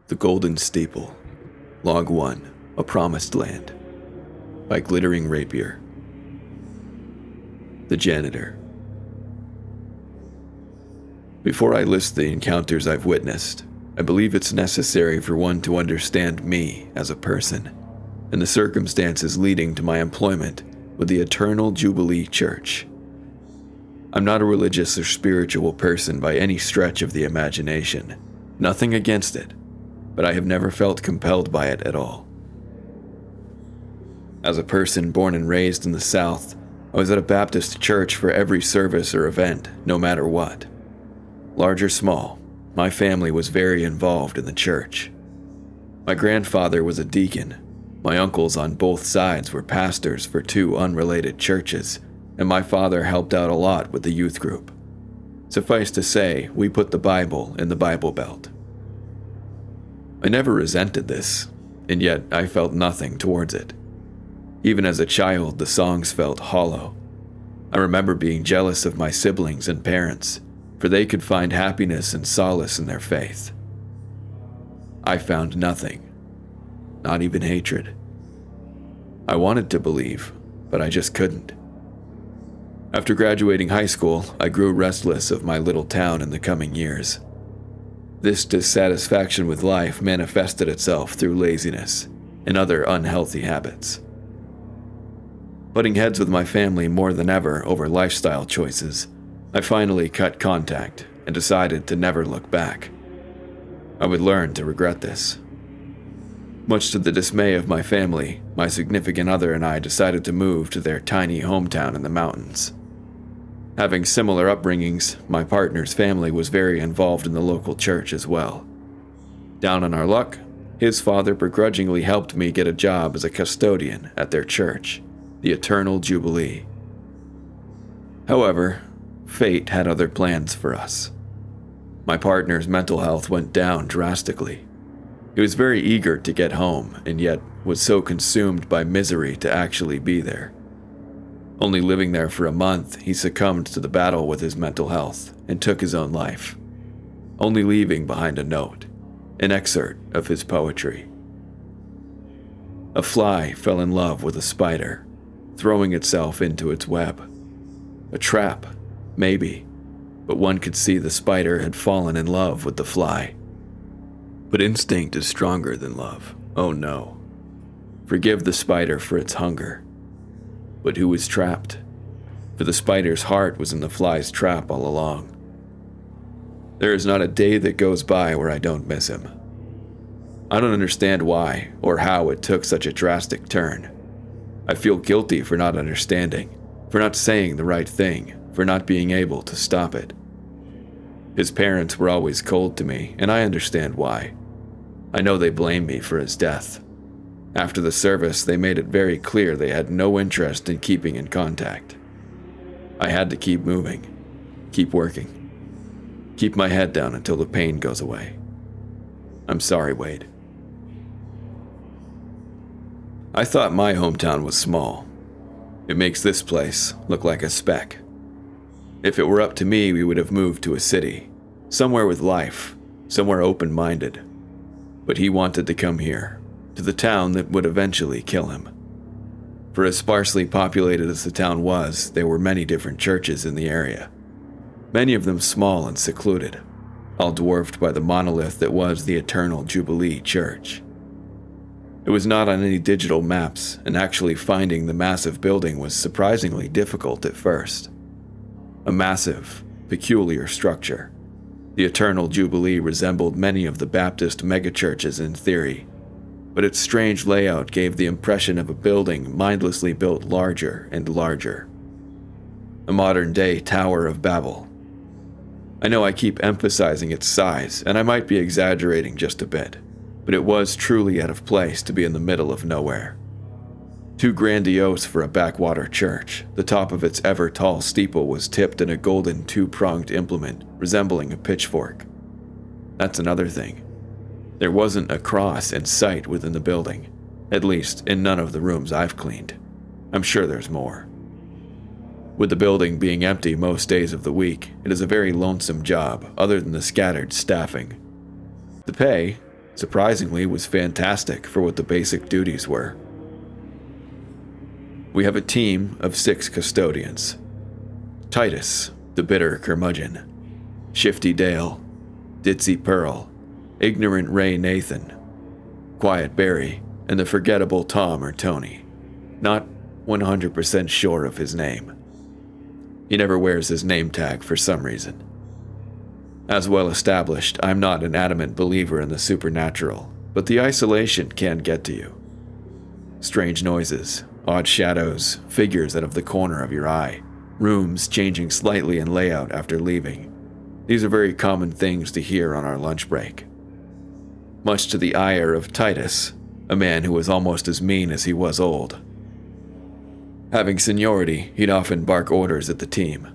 The Golden Steeple, Log 1, A Promised Land, by Glittering Rapier. The Janitor. Before I list the encounters I've witnessed, I believe it's necessary for one to understand me as a person, and the circumstances leading to my employment with the Eternal Jubilee Church. I'm not a religious or spiritual person by any stretch of the imagination. Nothing against it, but I have never felt compelled by it at all. As a person born and raised in the South, I was at a Baptist church for every service or event, no matter what. Large or small, my family was very involved in the church. My grandfather was a deacon. My uncles on both sides were pastors for two unrelated churches, and my father helped out a lot with the youth group. Suffice to say, we put the Bible in the Bible Belt. I never resented this, and yet I felt nothing towards it. Even as a child, the songs felt hollow. I remember being jealous of my siblings and parents, for they could find happiness and solace in their faith. I found nothing, not even hatred. I wanted to believe, but I just couldn't. After graduating high school, I grew restless of my little town in the coming years. This dissatisfaction with life manifested itself through laziness and other unhealthy habits. Butting heads with my family more than ever over lifestyle choices, I finally cut contact and decided to never look back. I would learn to regret this. Much to the dismay of my family, my significant other and I decided to move to their tiny hometown in the mountains. Having similar upbringings, my partner's family was very involved in the local church as well. Down on our luck, his father begrudgingly helped me get a job as a custodian at their church, the Eternal Jubilee. However, fate had other plans for us. My partner's mental health went down drastically. He was very eager to get home, and yet was so consumed by misery to actually be there. Only living there for a month, he succumbed to the battle with his mental health and took his own life, only leaving behind a note, an excerpt of his poetry. A fly fell in love with a spider, throwing itself into its web. A trap, maybe, but one could see the spider had fallen in love with the fly. But instinct is stronger than love. Oh no. Forgive the spider for its hunger. But who was trapped? For the spider's heart was in the fly's trap all along. There is not a day that goes by where I don't miss him. I don't understand why or how it took such a drastic turn. I feel guilty for not understanding, for not saying the right thing, for not being able to stop it. His parents were always cold to me, and I understand why. I know they blame me for his death. After the service, they made it very clear they had no interest in keeping in contact. I had to keep moving, keep working, keep my head down until the pain goes away. I'm sorry, Wade. I thought my hometown was small. It makes this place look like a speck. If it were up to me, we would have moved to a city, somewhere with life, somewhere open-minded. But he wanted to come here, to the town that would eventually kill him. For as sparsely populated as the town was, there were many different churches in the area. Many of them small and secluded, all dwarfed by the monolith that was the Eternal Jubilee Church. It was not on any digital maps, and actually finding the massive building was surprisingly difficult at first. A massive, peculiar structure. The Eternal Jubilee resembled many of the Baptist megachurches in theory, but its strange layout gave the impression of a building mindlessly built larger and larger. A modern-day Tower of Babel. I know I keep emphasizing its size, and I might be exaggerating just a bit, but it was truly out of place to be in the middle of nowhere. Too grandiose for a backwater church, the top of its ever-tall steeple was tipped in a golden two-pronged implement resembling a pitchfork. That's another thing. There wasn't a cross in sight within the building, at least in none of the rooms I've cleaned. I'm sure there's more. With the building being empty most days of the week, it is a very lonesome job other than the scattered staffing. The pay, Surprisingly, was fantastic for what the basic duties were. We have a team of 6 custodians. Titus, the bitter curmudgeon, Shifty Dale, Ditzy Pearl, Ignorant Ray Nathan, Quiet Barry, and the forgettable Tom or Tony. Not 100% sure of his name. He never wears his name tag for some reason. As well established, I'm not an adamant believer in the supernatural, but the isolation can get to you. Strange noises, odd shadows, figures out of the corner of your eye, rooms changing slightly in layout after leaving. These are very common things to hear on our lunch break. Much to the ire of Titus, a man who was almost as mean as he was old. Having seniority, he'd often bark orders at the team.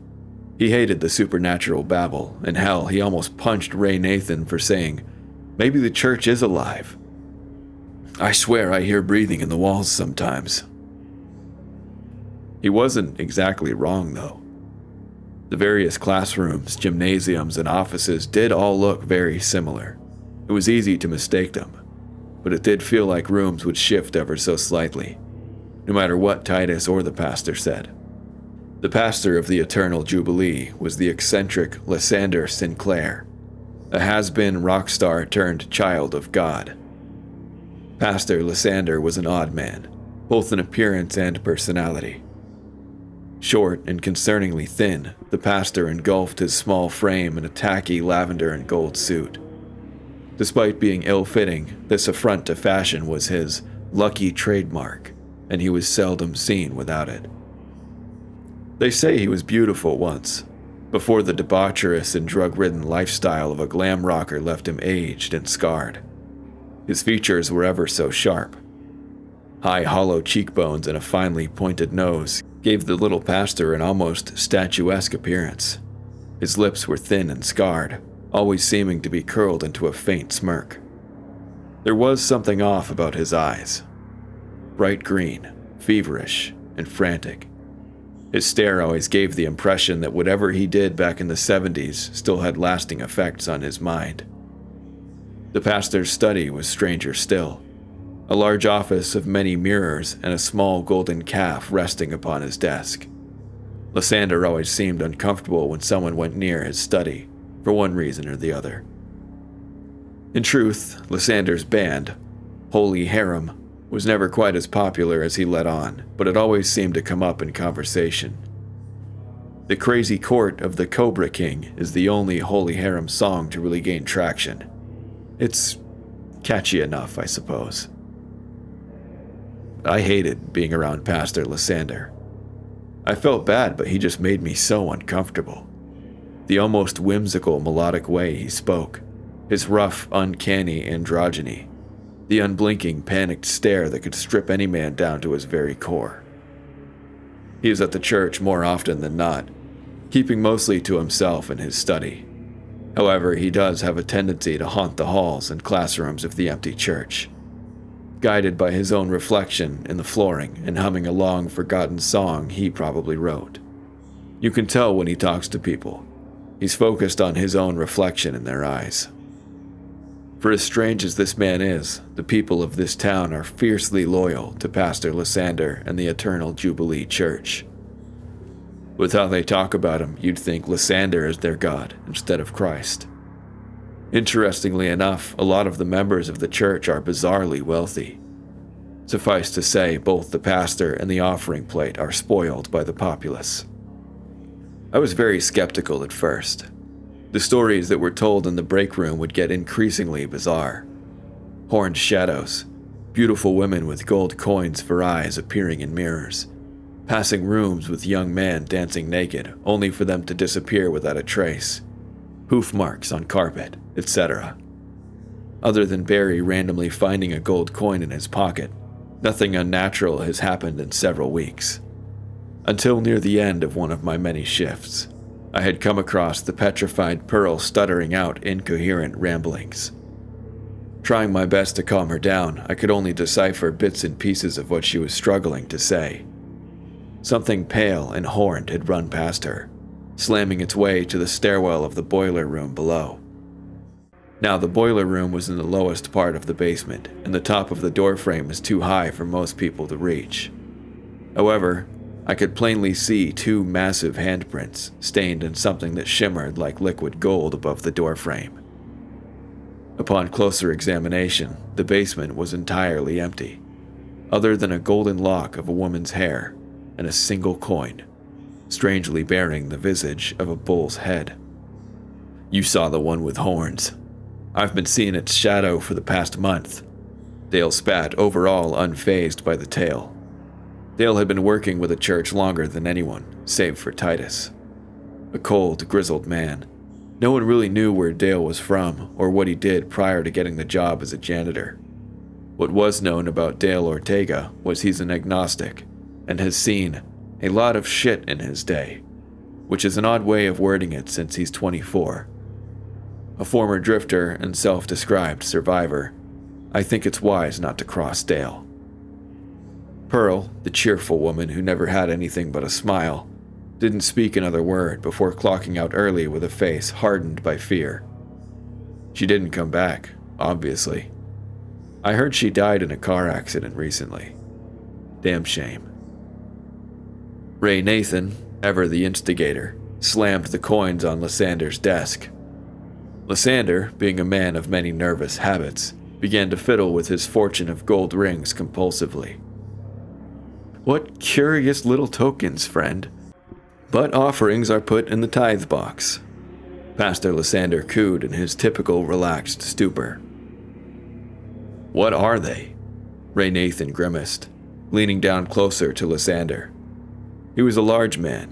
He hated the supernatural babble, and hell, he almost punched Ray Nathan for saying, "Maybe the church is alive. I swear I hear breathing in the walls sometimes." He wasn't exactly wrong, though. The various classrooms, gymnasiums, and offices did all look very similar. It was easy to mistake them, but it did feel like rooms would shift ever so slightly, no matter what Titus or the pastor said. The pastor of the Eternal Jubilee was the eccentric Lysander Sinclair, a has-been rock star turned child of God. Pastor Lysander was an odd man, both in appearance and personality. Short and concerningly thin, the pastor engulfed his small frame in a tacky lavender and gold suit. Despite being ill-fitting, this affront to fashion was his lucky trademark, and he was seldom seen without it. They say he was beautiful once, before the debaucherous and drug-ridden lifestyle of a glam rocker left him aged and scarred. His features were ever so sharp. High, hollow cheekbones and a finely pointed nose gave the little pastor an almost statuesque appearance. His lips were thin and scarred, always seeming to be curled into a faint smirk. There was something off about his eyes. Bright green, feverish, and frantic. His stare always gave the impression that whatever he did back in the 70s still had lasting effects on his mind. The pastor's study was stranger still. A large office of many mirrors and a small golden calf resting upon his desk. Lysander always seemed uncomfortable when someone went near his study, for one reason or the other. In truth, Lysander's band, Holy Harem, was never quite as popular as he let on, but it always seemed to come up in conversation. The Crazy Court of the Cobra King is the only Holy Harem song to really gain traction. It's catchy enough, I suppose. I hated being around Pastor Lysander. I felt bad, but he just made me so uncomfortable. The almost whimsical melodic way he spoke, his rough, uncanny androgyny, the unblinking, panicked stare that could strip any man down to his very core. He is at the church more often than not, keeping mostly to himself in his study. However, he does have a tendency to haunt the halls and classrooms of the empty church, guided by his own reflection in the flooring and humming a long forgotten song he probably wrote. You can tell when he talks to people. He's focused on his own reflection in their eyes. For as strange as this man is, the people of this town are fiercely loyal to Pastor Lysander and the Eternal Jubilee Church. With how they talk about him, you'd think Lysander is their god instead of Christ. Interestingly enough, a lot of the members of the church are bizarrely wealthy. Suffice to say, both the pastor and the offering plate are spoiled by the populace. I was very skeptical at first. The stories that were told in the break room would get increasingly bizarre. Horned shadows, beautiful women with gold coins for eyes appearing in mirrors, passing rooms with young men dancing naked only for them to disappear without a trace, hoof marks on carpet, etc. Other than Barry randomly finding a gold coin in his pocket, nothing unnatural has happened in several weeks. Until near the end of one of my many shifts, I had come across the petrified Pearl stuttering out incoherent ramblings. Trying my best to calm her down, I could only decipher bits and pieces of what she was struggling to say. Something pale and horned had run past her, slamming its way to the stairwell of the boiler room below. Now, the boiler room was in the lowest part of the basement, and the top of the doorframe was too high for most people to reach. However, I could plainly see two massive handprints stained in something that shimmered like liquid gold above the doorframe. Upon closer examination, the basement was entirely empty, other than a golden lock of a woman's hair and a single coin, strangely bearing the visage of a bull's head. "You saw the one with horns. I've been seeing its shadow for the past month." Dale spat, overall unfazed by the tale. Dale had been working with the church longer than anyone, save for Titus. A cold, grizzled man. No one really knew where Dale was from or what he did prior to getting the job as a janitor. What was known about Dale Ortega was he's an agnostic and has seen a lot of shit in his day, which is an odd way of wording it since he's 24. A former drifter and self-described survivor, I think it's wise not to cross Dale. Pearl, the cheerful woman who never had anything but a smile, didn't speak another word before clocking out early with a face hardened by fear. She didn't come back, obviously. I heard she died in a car accident recently. Damn shame. Ray Nathan, ever the instigator, slammed the coins on Lysander's desk. Lysander, being a man of many nervous habits, began to fiddle with his fortune of gold rings compulsively. "What curious little tokens, friend. But offerings are put in the tithe box." Pastor Lysander cooed in his typical relaxed stupor. "What are they?" Ray Nathan grimaced, leaning down closer to Lysander. He was a large man,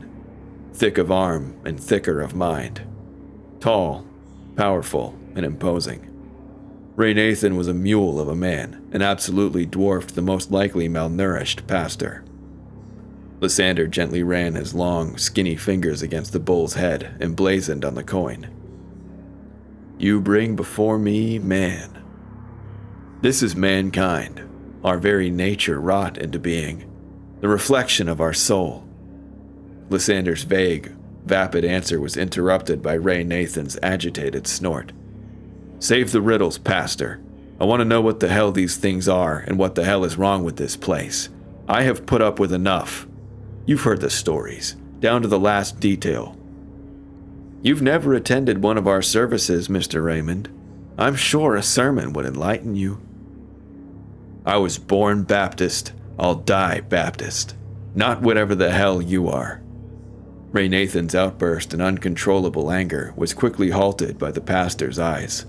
thick of arm and thicker of mind. Tall, powerful, and imposing. Ray Nathan was a mule of a man and absolutely dwarfed the most likely malnourished pastor. Lysander gently ran his long, skinny fingers against the bull's head emblazoned on the coin. "You bring before me man. This is mankind, our very nature wrought into being, the reflection of our soul." Lysander's vague, vapid answer was interrupted by Ray Nathan's agitated snort. "Save the riddles, Pastor. I want to know what the hell these things are and what the hell is wrong with this place. I have put up with enough. You've heard the stories, down to the last detail." "You've never attended one of our services, Mr. Raymond. I'm sure a sermon would enlighten you." "I was born Baptist. I'll die Baptist. Not whatever the hell you are." Ray Nathan's outburst in uncontrollable anger was quickly halted by the pastor's eyes.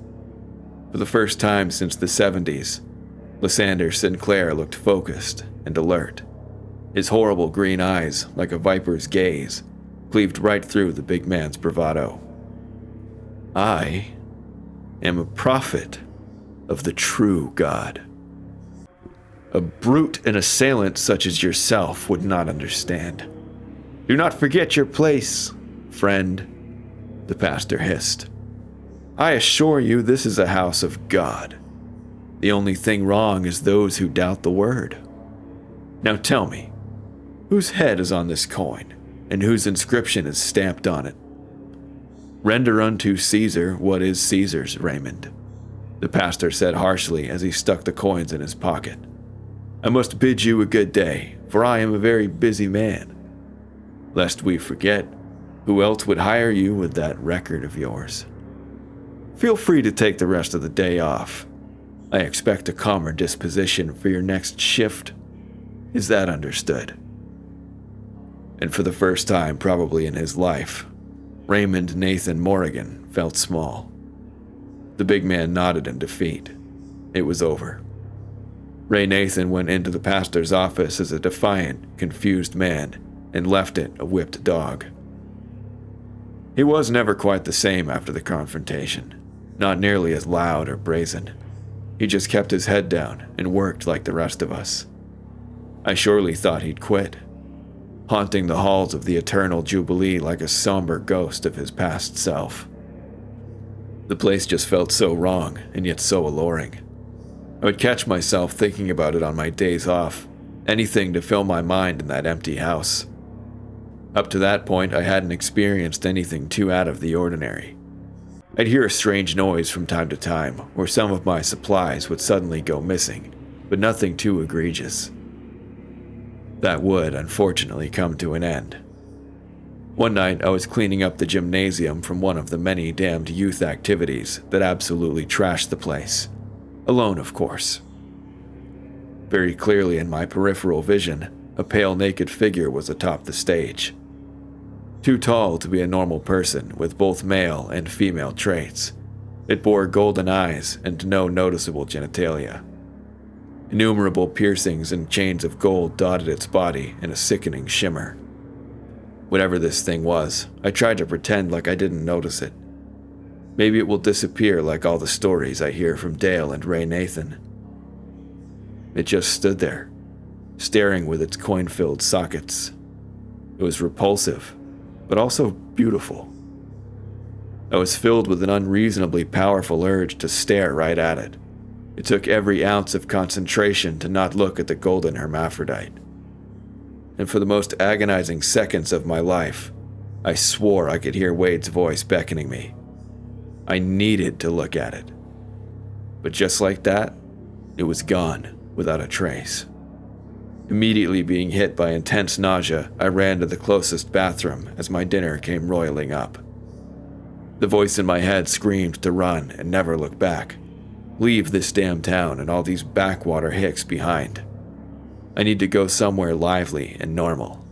For the first time since the 70s, Lysander Sinclair looked focused and alert. His horrible green eyes, like a viper's gaze, cleaved right through the big man's bravado. "I am a prophet of the true God. A brute and assailant such as yourself would not understand. Do not forget your place, friend," the pastor hissed. "I assure you this is a house of God. The only thing wrong is those who doubt the word. Now tell me, whose head is on this coin, and whose inscription is stamped on it?" "Render unto Caesar what is Caesar's, Raymond," the pastor said harshly as he stuck the coins in his pocket. "I must bid you a good day, for I am a very busy man. Lest we forget, who else would hire you with that record of yours? Feel free to take the rest of the day off. I expect a calmer disposition for your next shift. Is that understood?" And for the first time probably in his life, Raymond Nathan Morrigan felt small. The big man nodded in defeat. It was over. Ray Nathan went into the pastor's office as a defiant, confused man and left it a whipped dog. He was never quite the same after the confrontation, not nearly as loud or brazen. He just kept his head down and worked like the rest of us. I surely thought he'd quit, haunting the halls of the Eternal Jubilee like a somber ghost of his past self. The place just felt so wrong and yet so alluring. I would catch myself thinking about it on my days off, anything to fill my mind in that empty house. Up to that point, I hadn't experienced anything too out of the ordinary. I'd hear a strange noise from time to time, or some of my supplies would suddenly go missing, but nothing too egregious. That would, unfortunately, come to an end. One night, I was cleaning up the gymnasium from one of the many damned youth activities that absolutely trashed the place. Alone, of course. Very clearly in my peripheral vision, a pale naked figure was atop the stage. Too tall to be a normal person with both male and female traits. It bore golden eyes and no noticeable genitalia. Innumerable piercings and chains of gold dotted its body in a sickening shimmer. Whatever this thing was, I tried to pretend like I didn't notice it. Maybe it will disappear like all the stories I hear from Dale and Ray Nathan. It just stood there, staring with its coin-filled sockets. It was repulsive, but also beautiful. I was filled with an unreasonably powerful urge to stare right at it. It took every ounce of concentration to not look at the golden hermaphrodite. And for the most agonizing seconds of my life, I swore I could hear Wade's voice beckoning me. I needed to look at it. But just like that, it was gone without a trace. Immediately being hit by intense nausea, I ran to the closest bathroom as my dinner came roiling up. The voice in my head screamed to run and never look back. Leave this damn town and all these backwater hicks behind. I need to go somewhere lively and normal.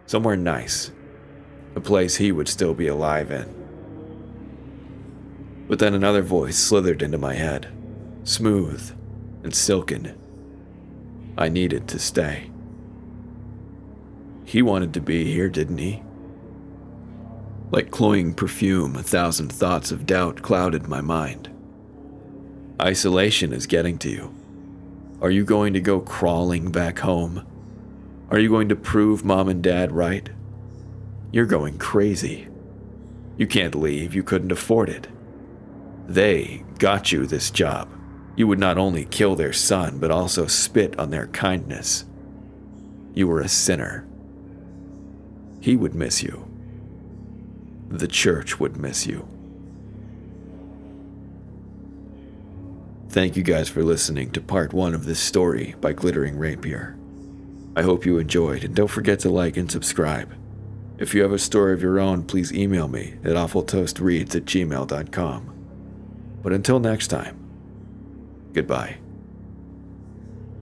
Somewhere nice. A place he would still be alive in. But then another voice slithered into my head. Smooth and silken. I needed to stay. He wanted to be here, didn't he? Like cloying perfume, 1,000 thoughts of doubt clouded my mind. Isolation is getting to you. Are you going to go crawling back home? Are you going to prove Mom and Dad right? You're going crazy. You can't leave, you couldn't afford it. They got you this job. You would not only kill their son, but also spit on their kindness. You were a sinner. He would miss you. The church would miss you. Thank you guys for listening to part 1 of this story by Glittering Rapier. I hope you enjoyed, and don't forget to like and subscribe. If you have a story of your own, please email me at awfultoastreads@gmail.com. But until next time, goodbye.